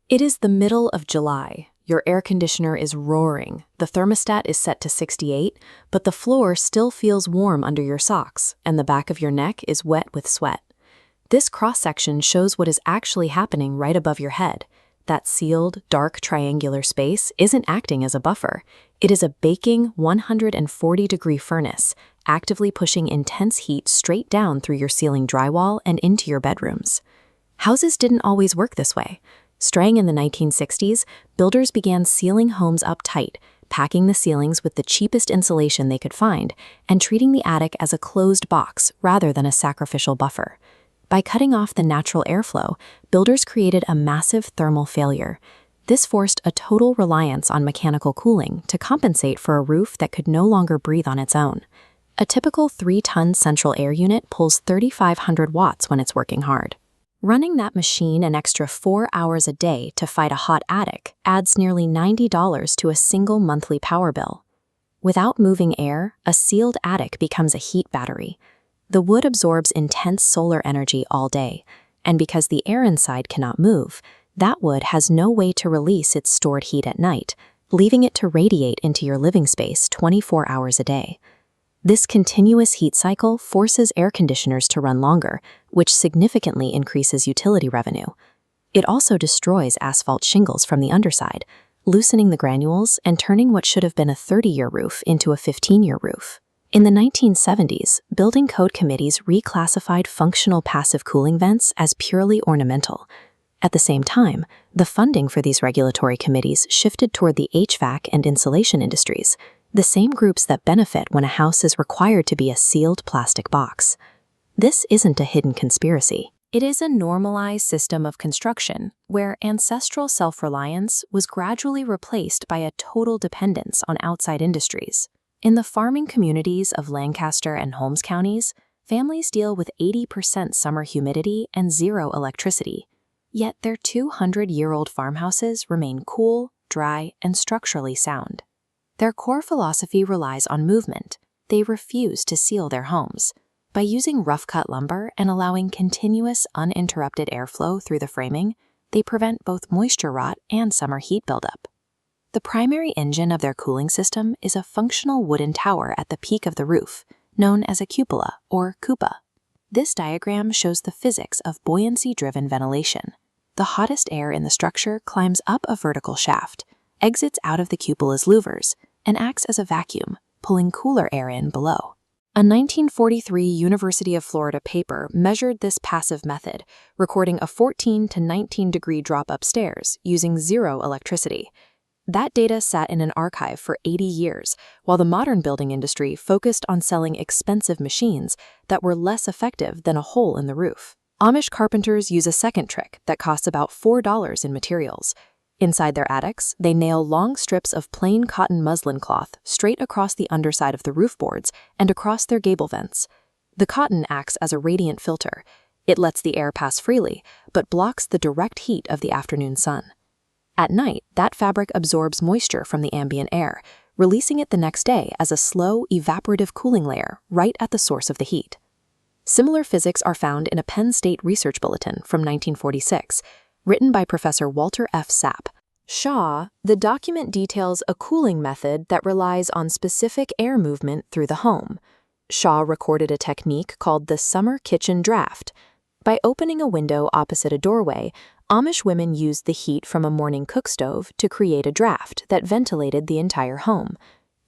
It is the middle of July. Your air conditioner is roaring. The thermostat is set to 68, but the floor still feels warm under your socks, and the back of your neck is wet with sweat. This cross-section shows what is actually happening right above your head. That sealed, dark triangular space isn't acting as a buffer. It is a baking 140-degree furnace, actively pushing intense heat straight down through your ceiling drywall and into your bedrooms. Houses didn't always work this way. Starting in the 1960s, builders began sealing homes up tight, packing the ceilings with the cheapest insulation they could find, and treating the attic as a closed box rather than a sacrificial buffer. By cutting off the natural airflow, builders created a massive thermal failure. This forced a total reliance on mechanical cooling to compensate for a roof that could no longer breathe on its own. A typical 3-ton central air unit pulls 3,500 watts when it's working hard. Running that machine an extra 4 hours a day to fight a hot attic adds nearly $90 to a single monthly power bill. Without moving air, a sealed attic becomes a heat battery. The wood absorbs intense solar energy all day, and because the air inside cannot move, that wood has no way to release its stored heat at night, leaving it to radiate into your living space 24 hours a day. This continuous heat cycle forces air conditioners to run longer, which significantly increases utility revenue. It also destroys asphalt shingles from the underside, loosening the granules and turning what should have been a 30-year roof into a 15-year roof. In the 1970s, building code committees reclassified functional passive cooling vents as purely ornamental. At the same time, the funding for these regulatory committees shifted toward the HVAC and insulation industries, the same groups that benefit when a house is required to be a sealed plastic box. This isn't a hidden conspiracy. It is a normalized system of construction where ancestral self-reliance was gradually replaced by a total dependence on outside industries. In the farming communities of Lancaster and Holmes counties, families deal with 80% summer humidity and zero electricity. Yet their 200-year-old farmhouses remain cool, dry, and structurally sound. Their core philosophy relies on movement. They refuse to seal their homes. By using rough-cut lumber and allowing continuous, uninterrupted airflow through the framing, they prevent both moisture rot and summer heat buildup. The primary engine of their cooling system is a functional wooden tower at the peak of the roof, known as a cupola or cupa. This diagram shows the physics of buoyancy-driven ventilation. The hottest air in the structure climbs up a vertical shaft, exits out of the cupola's louvers, and acts as a vacuum, pulling cooler air in below. A 1943 University of Florida paper measured this passive method, recording a 14 to 19-degree drop upstairs using zero electricity. That data sat in an archive for 80 years, while the modern building industry focused on selling expensive machines that were less effective than a hole in the roof. Amish carpenters use a second trick that costs about $4 in materials. Inside their attics, they nail long strips of plain cotton muslin cloth straight across the underside of the roof boards and across their gable vents. The cotton acts as a radiant filter. It lets the air pass freely, but blocks the direct heat of the afternoon sun. At night, that fabric absorbs moisture from the ambient air, releasing it the next day as a slow, evaporative cooling layer right at the source of the heat. Similar physics are found in a Penn State research bulletin from 1946, written by Professor Walter F. Sapp. The document details a cooling method that relies on specific air movement through the home. Shaw recorded a technique called the summer kitchen draft. By opening a window opposite a doorway, Amish women used the heat from a morning cook stove to create a draft that ventilated the entire home.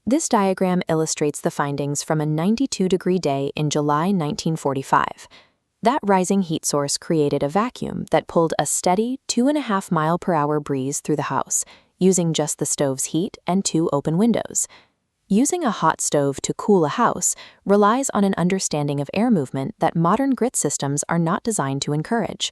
This diagram illustrates the findings from a 92-degree day in July 1945. That rising heat source created a vacuum that pulled a steady 2.5-mile-per-hour breeze through the house, using just the stove's heat and 2 open windows. Using a hot stove to cool a house relies on an understanding of air movement that modern grid systems are not designed to encourage.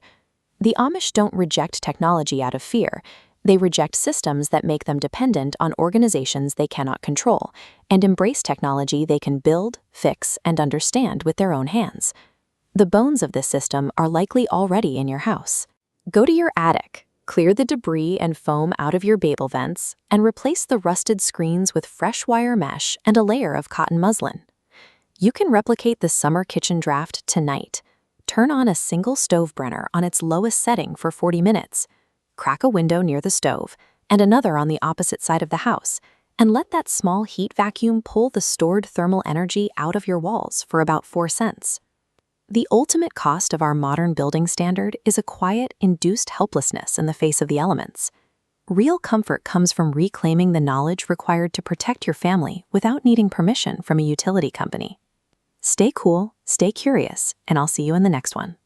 The Amish don't reject technology out of fear. They reject systems that make them dependent on organizations they cannot control, and embrace technology they can build, fix, and understand with their own hands. The bones of this system are likely already in your house. Go to your attic, clear the debris and foam out of your Babel vents, and replace the rusted screens with fresh wire mesh and a layer of cotton muslin. You can replicate the summer kitchen draft tonight. Turn on a single stove burner on its lowest setting for 40 minutes. crack a window near the stove and another on the opposite side of the house, and let that small heat vacuum pull the stored thermal energy out of your walls for about 4 cents. The ultimate cost of our modern building standard is a quiet, induced helplessness in the face of the elements. Real comfort comes from reclaiming the knowledge required to protect your family without needing permission from a utility company. Stay cool, stay curious, and I'll see you in the next one.